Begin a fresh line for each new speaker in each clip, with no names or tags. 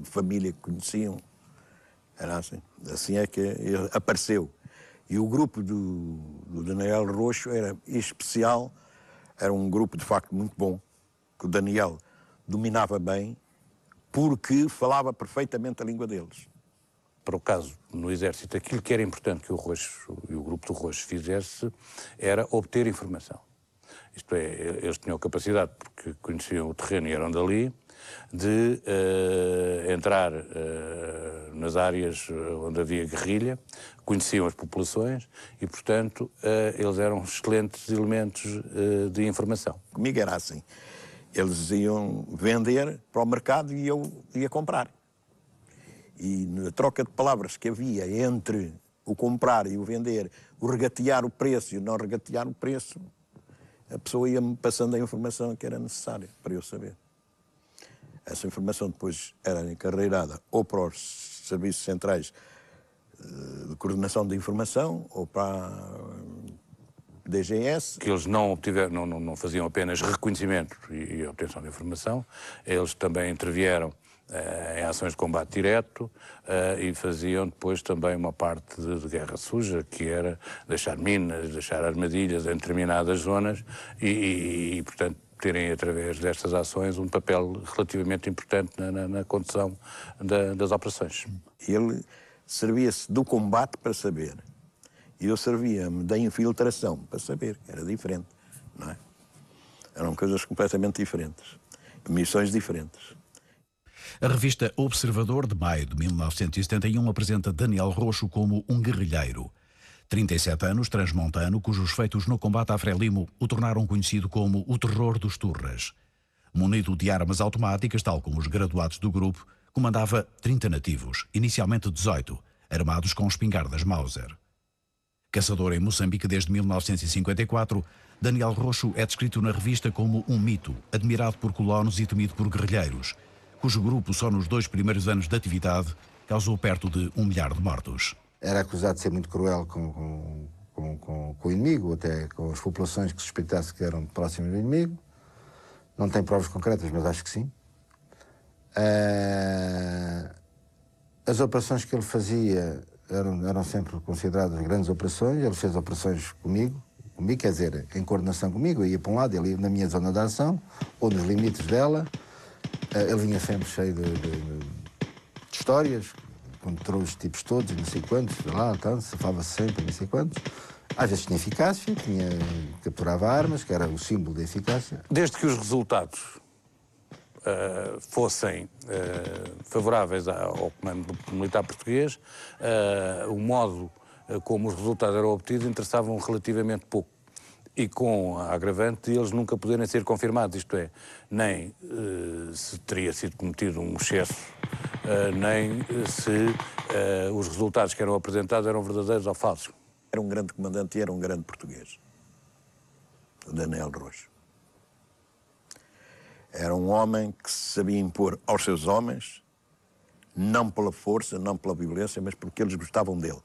de família que conheciam. Era assim. Assim é que ele apareceu. E o grupo do Daniel Roxo era especial, era um grupo de facto muito bom, que o Daniel dominava bem, porque falava perfeitamente a língua deles.
Para o caso, no Exército, aquilo que era importante que o Roxo e o grupo do Roxo fizesse era obter informação. Isto é, eles tinham capacidade, porque conheciam o terreno e eram dali, de entrar nas áreas onde havia guerrilha, conheciam as populações e, portanto, eles eram excelentes elementos de informação.
Comigo era assim. Eles iam vender para o mercado e eu ia comprar. E na troca de palavras que havia entre o comprar e o vender, o regatear o preço e o não regatear o preço, a pessoa ia-me passando a informação que era necessária para eu saber. Essa informação depois era encarreirada ou para os serviços centrais de coordenação de informação ou para a DGS.
Que eles não faziam apenas reconhecimento e obtenção de informação, eles também intervieram em ações de combate direto e faziam depois também uma parte de guerra suja, que era deixar minas, deixar armadilhas em determinadas zonas e portanto, terem, através destas ações, um papel relativamente importante na condução das operações.
Ele servia-se do combate para saber. E eu servia-me da infiltração para saber. Era diferente, não é? Eram coisas completamente diferentes. Missões diferentes.
A revista Observador, de maio de 1971, apresenta Daniel Roxo como um guerrilheiro. 37 anos, transmontano, cujos feitos no combate à Frelimo o tornaram conhecido como o terror dos Turras. Munido de armas automáticas, tal como os graduados do grupo, comandava 30 nativos, inicialmente 18, armados com espingardas Mauser. Caçador em Moçambique desde 1954, Daniel Roxo é descrito na revista como um mito, admirado por colonos e temido por guerrilheiros, cujo grupo só nos 2 primeiros anos de atividade causou perto de 1 milhar de mortos.
Era acusado de ser muito cruel com o inimigo, até com as populações que suspeitasse que eram próximas do inimigo. Não tem provas concretas, mas acho que sim. As operações que ele fazia eram sempre consideradas grandes operações. Ele fez operações comigo, quer dizer, em coordenação comigo. Eu ia para um lado, ele ia na minha zona de ação, ou nos limites dela. Ele vinha sempre cheio de histórias, encontrou os tipos todos, não sei quantos, lá, safava-se sempre, não sei quantos. Às vezes tinha eficácia, capturava armas, que era o símbolo da eficácia.
Desde que os resultados fossem favoráveis ao comando militar português, o modo como os resultados eram obtidos interessavam relativamente pouco. E com a agravante de eles nunca poderem ser confirmados, isto é, nem se teria sido cometido um excesso, nem se os resultados que eram apresentados eram verdadeiros ou falsos.
Era um grande comandante e era um grande português, o Daniel Roxo. Era um homem que se sabia impor aos seus homens, não pela força, não pela violência, mas porque eles gostavam dele.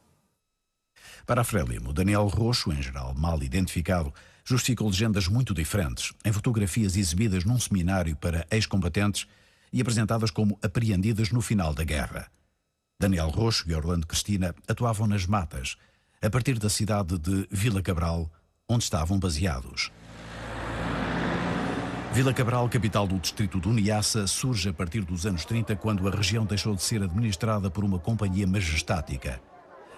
Para a Frelimo, Daniel Roxo, em geral mal identificado, justifica legendas muito diferentes, em fotografias exibidas num seminário para ex-combatentes e apresentadas como apreendidas no final da guerra. Daniel Roxo e Orlando Cristina atuavam nas matas, a partir da cidade de Vila Cabral, onde estavam baseados. Vila Cabral, capital do distrito do Niassa, surge a partir dos anos 30, quando a região deixou de ser administrada por uma companhia majestática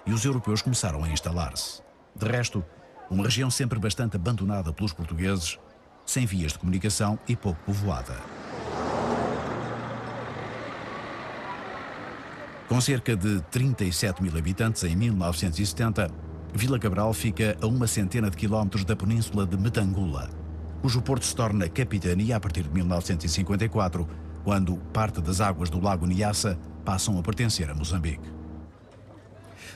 e os europeus começaram a instalar-se. De resto, uma região sempre bastante abandonada pelos portugueses, sem vias de comunicação e pouco povoada. Com cerca de 37 mil habitantes em 1970, Vila Cabral fica a 100 quilómetros da península de Metangula, cujo porto se torna capitania a partir de 1954, quando parte das águas do lago Niassa passam a pertencer a Moçambique.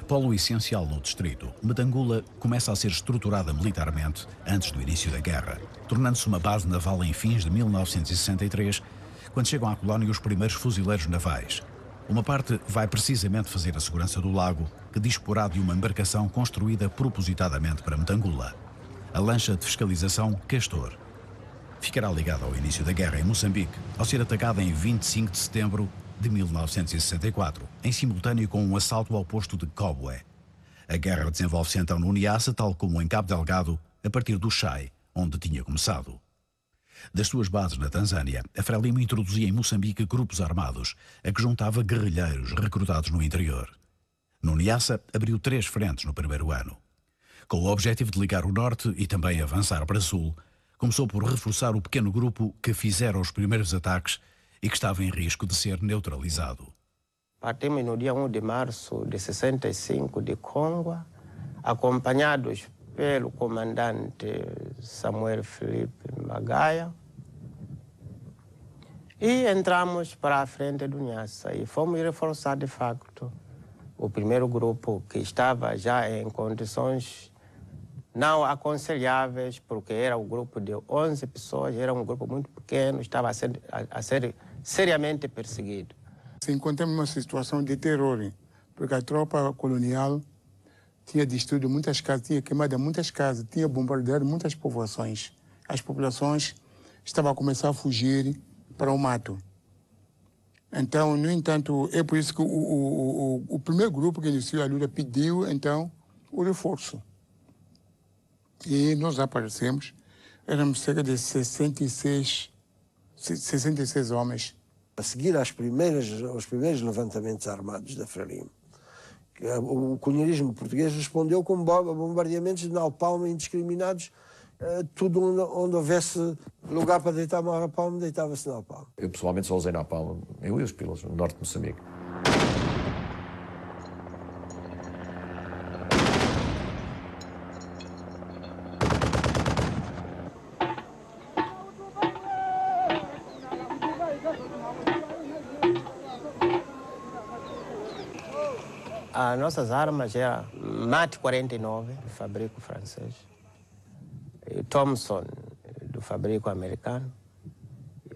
Polo essencial no distrito, Metangula começa a ser estruturada militarmente antes do início da guerra, tornando-se uma base naval em fins de 1963, quando chegam à colónia os primeiros fuzileiros navais. Uma parte vai precisamente fazer a segurança do lago, que disporá de uma embarcação construída propositadamente para Metangula, a lancha de fiscalização Castor. Ficará ligada ao início da guerra em Moçambique, ao ser atacada em 25 de setembro de 1964, em simultâneo com um assalto ao posto de Kobwe. A guerra desenvolve-se então no Niassa, tal como em Cabo Delgado, a partir do Chai, onde tinha começado. Das suas bases na Tanzânia, a Frelimo introduzia em Moçambique grupos armados, a que juntava guerrilheiros recrutados no interior. No Niassa, abriu 3 frentes no primeiro ano. Com o objetivo de ligar o norte e também avançar para sul, começou por reforçar o pequeno grupo que fizera os primeiros ataques e que estava em risco de ser neutralizado.
Partimos no dia 1 de março de 65 de Congua, acompanhados pelo comandante Samuel Felipe Magaia, e entramos para a frente do Niassa e fomos reforçar de facto o primeiro grupo, que estava já em condições não aconselháveis, porque era um grupo de 11 pessoas, era um grupo muito pequeno, estava a ser seriamente perseguido.
Se encontramos numa situação de terror, porque a tropa colonial tinha destruído muitas casas, tinha queimado muitas casas, tinha bombardeado muitas povoações. As populações estavam a começar a fugir para o mato. Então, no entanto, é por isso que o primeiro grupo que iniciou a luta pediu, então, o reforço. E nós aparecemos, éramos cerca de 66 homens.
A seguir aos primeiros levantamentos armados da Frelimo, o colonialismo português respondeu com bombardeamentos de napalm indiscriminados. Tudo onde houvesse lugar para deitar uma napalm, deitava-se napalm.
Eu pessoalmente só usei napalm, eu e os pilotos, no norte de Moçambique.
As nossas armas eram MAT 49, do fabrico francês, e Thompson, do fabrico americano,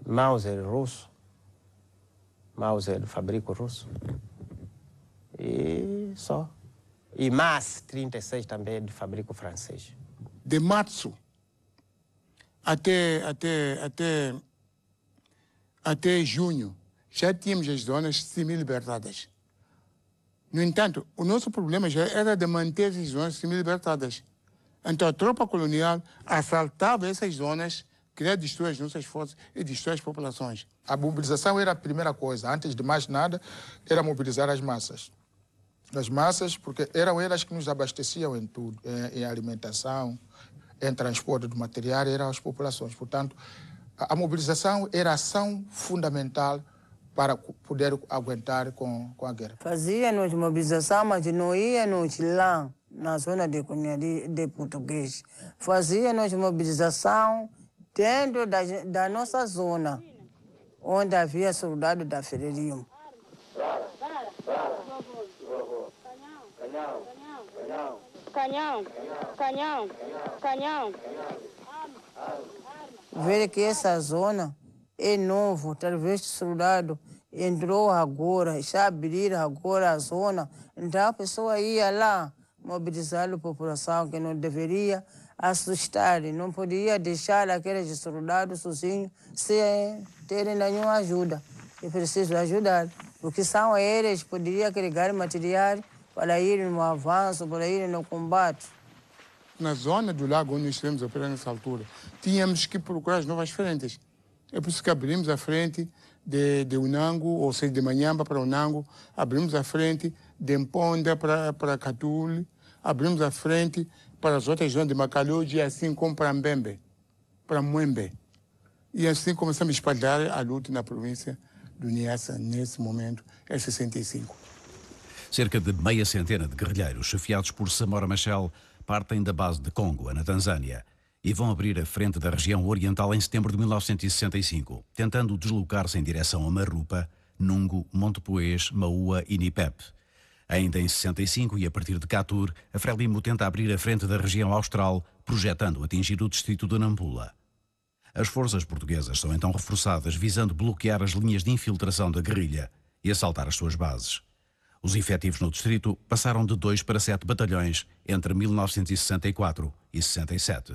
Mauser russo, Mauser do fabrico russo, e só. E MAS 36 também, do fabrico francês.
De março até junho, já tínhamos as zonas semi-libertadas. No entanto, o nosso problema já era de manter as zonas semi-libertadas. Então a tropa colonial assaltava essas zonas, queria destruir as nossas forças e destruir as populações.
A mobilização era a primeira coisa. Antes de mais nada, era mobilizar as massas. As massas, porque eram elas que nos abasteciam em tudo, em alimentação, em transporte de material, eram as populações. Portanto, a mobilização era a ação fundamental para poder aguentar com a guerra.
Fazíamos mobilização, mas não íamos lá na zona de Cunha de português. Fazíamos mobilização dentro da nossa zona, onde havia soldado da Frelimo. Canhão. Ver que essa zona é novo, talvez o soldado entrou agora, já abriram agora a zona, então a pessoa ia lá mobilizar a população, que não deveria assustar, não podia deixar aqueles soldados sozinhos sem terem nenhuma ajuda. É preciso ajudar, porque são eles que poderiam carregar material para ir no avanço, para ir no combate.
Na zona do lago onde nós estivemos a operar nessa altura, tínhamos que procurar as novas frentes. É por isso que abrimos a frente de Unango, ou seja, de Manhamba para Unango, abrimos a frente de Mponda para Catule, abrimos a frente para as outras zonas de Macalhoji, e assim como para Mbembe, para Mwembe. E assim começamos a espalhar a luta na província do Niassa, nesse momento, em 65.
Cerca de meia centena de guerrilheiros, chefiados por Samora Machel, partem da base de Congua, na Tanzânia, e vão abrir a frente da região oriental em setembro de 1965, tentando deslocar-se em direção a Marupa, Nungo, Montepoês, Maua e Nipep. Ainda em 65 e a partir de Catur, a Frelimo tenta abrir a frente da região austral, projetando atingir o distrito de Nampula. As forças portuguesas são então reforçadas, visando bloquear as linhas de infiltração da guerrilha e assaltar as suas bases. Os efetivos no distrito passaram de 2 para 7 batalhões entre 1964 e 67.